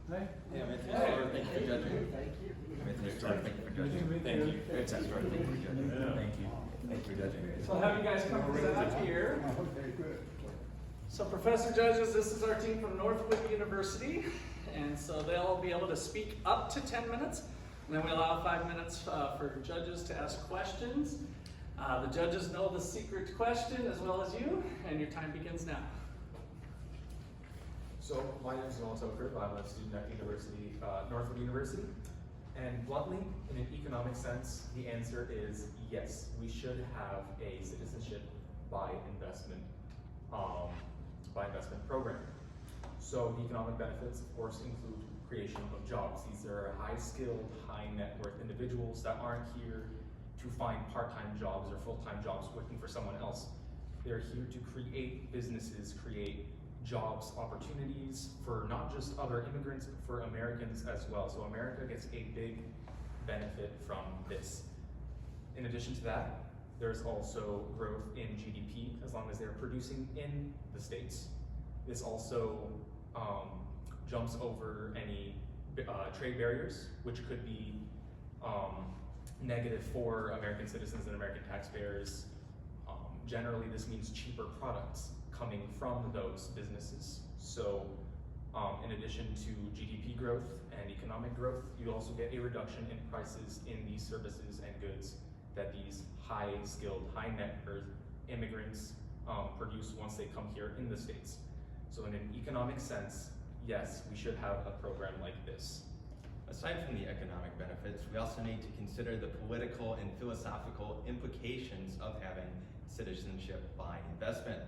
Hey. Hey, I'm Anthony Starr. Thank you for judging. Thank you. I'm Anthony Starr. Thank you for judging. Thank you. It's Starr. Thank you for judging. Thank you. Thank you for judging. So I'll have you guys come present up here. Okay, good. So Professor Judges, this is our team from Northwood University. And so they'll be able to speak up to 10 minutes. And then we allow 5 minutes for judges to ask questions. The judges know the secret question as well as you, and your time begins now. So my name is Noah Toker. I'm a student at Northwood University. And bluntly, in an economic sense, the answer is yes. We should have a citizenship by investment program. So the economic benefits, of course, include creation of jobs. These are high-skilled, high-net-worth individuals that aren't here to find part-time jobs or full-time jobs working for someone else. They're here to create businesses, create jobs, opportunities for not just other immigrants, but for Americans as well. So America gets a big benefit from this. In addition to that, there's also growth in GDP as long as they're producing in the States. This also jumps over any trade barriers, which could be negative for American citizens and American taxpayers. Generally, this means cheaper products coming from those businesses. So in addition to GDP growth and economic growth, you also get a reduction in prices in these services and goods that these high-skilled, high-net-worth immigrants produce once they come here in the States. So in an economic sense, yes, we should have a program like this. Aside from the economic benefits, we also need to consider the political and philosophical implications of having citizenship by investment.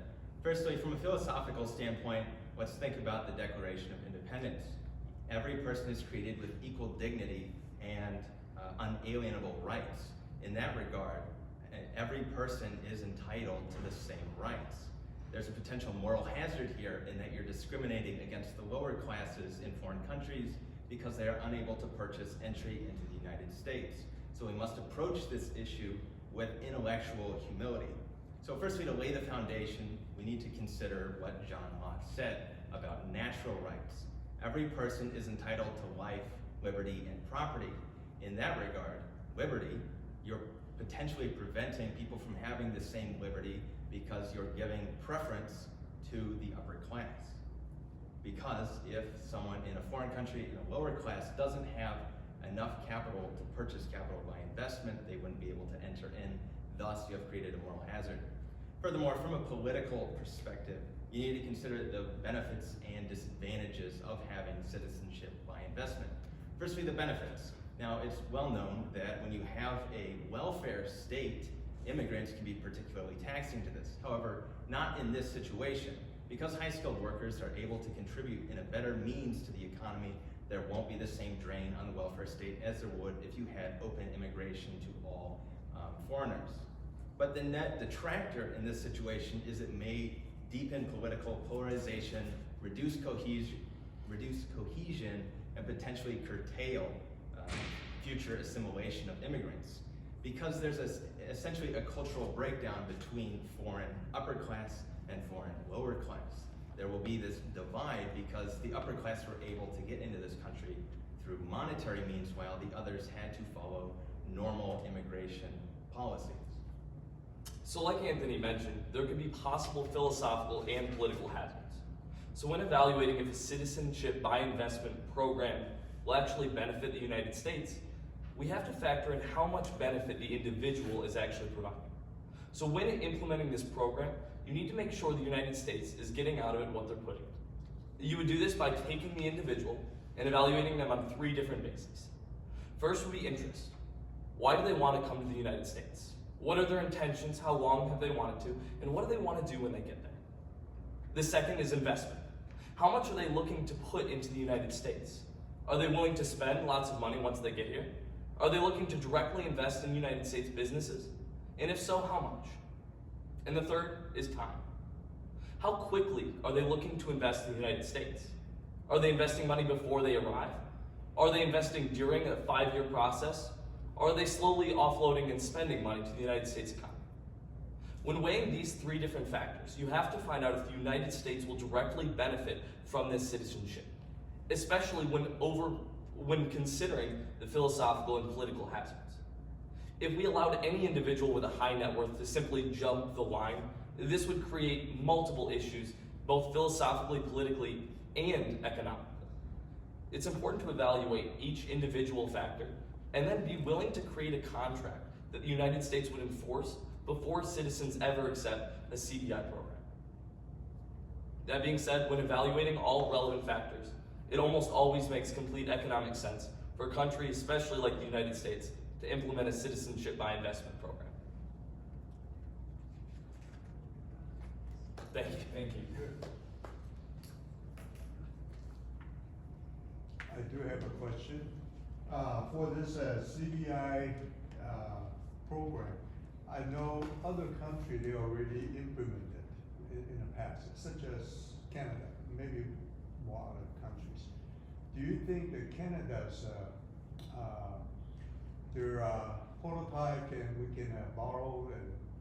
Firstly, from a philosophical standpoint, let's think about the Declaration of Independence. Every person is created with equal dignity and unalienable rights. In that regard, every person is entitled to the same rights. There's a potential moral hazard here in that you're discriminating against the lower classes in foreign countries because they are unable to purchase entry into the United States. So we must approach this issue with intellectual humility. So firstly, to lay the foundation, we need to consider what John Locke said about natural rights. Every person is entitled to life, liberty, and property. In that regard, liberty, you're potentially preventing people from having the same liberty because you're giving preference to the upper class. Because if someone in a foreign country in a lower class doesn't have enough capital to purchase capital by investment, they wouldn't be able to enter in. Thus, you have created a moral hazard. Furthermore, from a political perspective, you need to consider the benefits and disadvantages of having citizenship by investment. Firstly, the benefits. Now, it's well known that when you have a welfare state, immigrants can be particularly taxing to this. However, not in this situation. Because high-skilled workers are able to contribute in a better means to the economy, there won't be the same drain on the welfare state as there would if you had open immigration to all foreigners. But the net detractor in this situation is it may deepen political polarization, reduce cohesion, and potentially curtail future assimilation of immigrants. Because there's essentially a cultural breakdown between foreign upper class and foreign lower class. There will be this divide because the upper class were able to get into this country through monetary means while the others had to follow normal immigration policies. So like Anthony mentioned, there could be possible philosophical and political hazards. So when evaluating if a citizenship by investment program will actually benefit the United States, we have to factor in how much benefit the individual is actually providing. So when implementing this program, you need to make sure the United States is getting out of it what they're putting. You would do this by taking the individual and evaluating them on 3 different bases. First would be interest. Why do they want to come to the United States? What are their intentions? How long have they wanted to? And what do they want to do when they get there? The second is investment. How much are they looking to put into the United States? Are they willing to spend lots of money once they get here? Are they looking to directly invest in United States businesses? And if so, how much? And the third is time. How quickly are they looking to invest in the United States? Are they investing money before they arrive? Are they investing during a 5-year process? Or are they slowly offloading and spending money to the United States economy? When weighing these 3 different factors, you have to find out if the United States will directly benefit from this citizenship. especially when considering the philosophical and political hazards. If we allowed any individual with a high net worth to simply jump the line, this would create multiple issues, both philosophically, politically, and economically. It's important to evaluate each individual factor and then be willing to create a contract that the United States would enforce before citizens ever accept a CBI program. That being said, when evaluating all relevant factors, it almost always makes complete economic sense for a country, especially like the United States, to implement a citizenship by investment program. Thank you. Thank you. I do have a question. For this CBI program, I know other countries, they already implemented in the past, such as Canada, maybe more other countries. Do you think that Canada's their prototype and we can borrow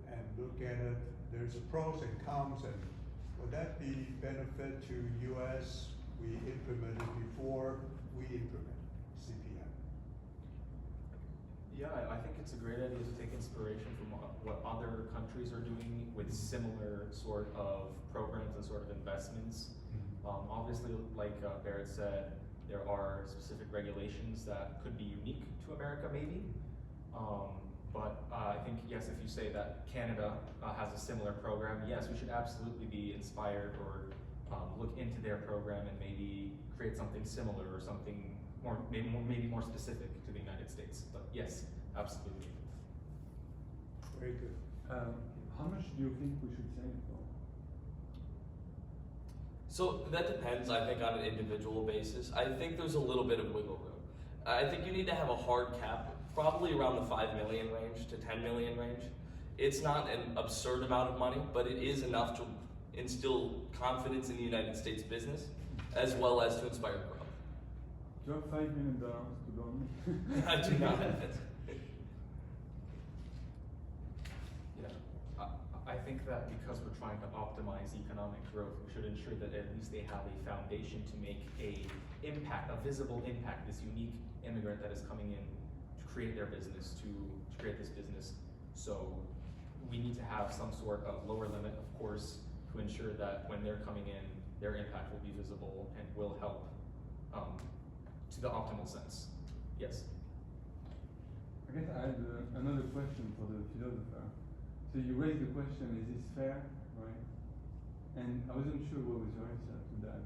and look at it? There's a pros and cons, and would that be benefit to US? We implemented before we implement CPI. Yeah, I think it's a great idea to take inspiration from what other countries are doing with similar sort of programs and sort of investments. Obviously, like Barrett said, there are specific regulations that could be unique to America, maybe. But I think, yes, if you say that Canada has a similar program, yes, we should absolutely be inspired or look into their program and maybe create something similar or something more, maybe more specific to the United States. But yes, absolutely. Very good. How much do you think we should save for? So that depends, I think, on an individual basis. I think there's a little bit of wiggle room. I think you need to have a hard cap, probably around the 5 million range to 10 million range. It's not an absurd amount of money, but it is enough to instill confidence in the United States business, as well as to inspire growth. Do you have $5 million to go on? I do not. I think that because we're trying to optimize economic growth, we should ensure that at least they have a foundation to make a impact, a visible impact, this unique immigrant that is coming in to create their business, to create this business. So we need to have some sort of lower limit, of course, to ensure that when they're coming in, their impact will be visible and will help to the optimal sense. Yes? I guess I had another question for the philosopher. So you raised the question, is this fair, right? And I wasn't sure what was your answer to that.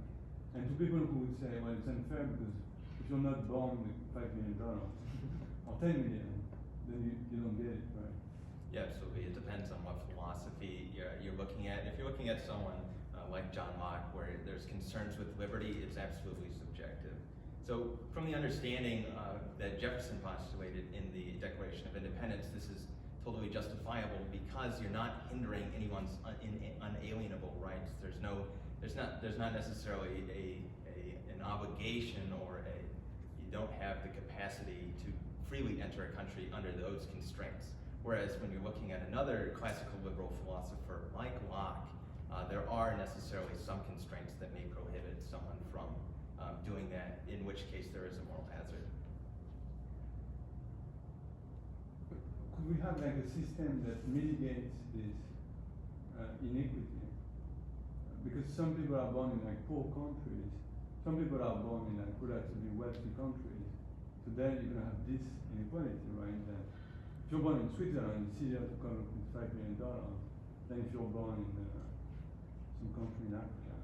And to people who would say, well, it's unfair because if you're not born with $5 million or 10 million, then you don't get it, right? Yeah, absolutely. It depends on what philosophy you're looking at. If you're looking at someone like John Locke, where there's concerns with liberty, it's absolutely subjective. So from the understanding that Jefferson postulated in the Declaration of Independence, this is totally justifiable because you're not hindering anyone's unalienable rights. There's not necessarily an obligation or you don't have the capacity to freely enter a country under those constraints. Whereas when you're looking at another classical liberal philosopher like Locke, there are necessarily some constraints that may prohibit someone from doing that, in which case there is a moral hazard. Could we have like a system that mitigates this inequity? Because some people are born in like poor countries, some people are born in like relatively wealthy countries. So then you're gonna have this inequality, right? That if you're born in Switzerland, it's easier to come up with $5 million than if you're born in some country in Africa.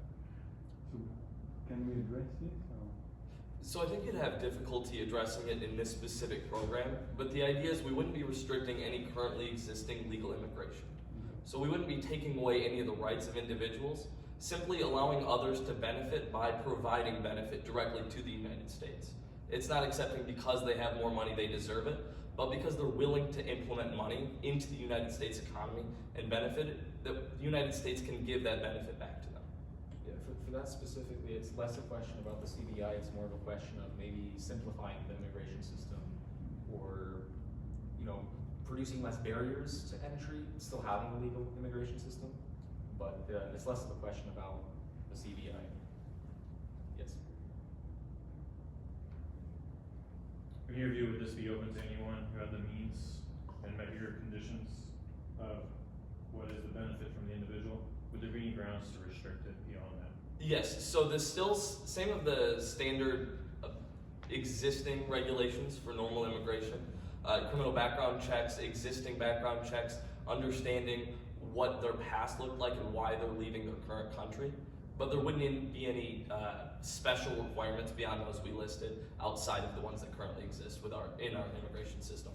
So can we address this? Or? So I think you'd have difficulty addressing it in this specific program, but the idea is we wouldn't be restricting any currently existing legal immigration. So we wouldn't be taking away any of the rights of individuals, simply allowing others to benefit by providing benefit directly to the United States. It's not accepting because they have more money they deserve it, but because they're willing to implement money into the United States economy and benefit, that the United States can give that benefit back to them. Yeah, for that specifically, it's less a question about the CBI, it's more of a question of maybe simplifying the immigration system or, producing less barriers to entry, still having a legal immigration system, but it's less of a question about the CBI. Yes? in your view, would this be open to anyone who had the means and met your conditions of what is the benefit from the individual? Would there be any grounds to restrict it beyond that? Yes, so there's still same of the standard existing regulations for normal immigration, criminal background checks, existing background checks, understanding what their past looked like and why they're leaving their current country. But there wouldn't be any special requirements beyond those we listed outside of the ones that currently exist in our immigration system.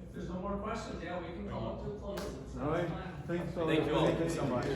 If there's no more questions, yeah, we can call it to a close. It's All right, time. thanks for. Thank you all. Thank you so much.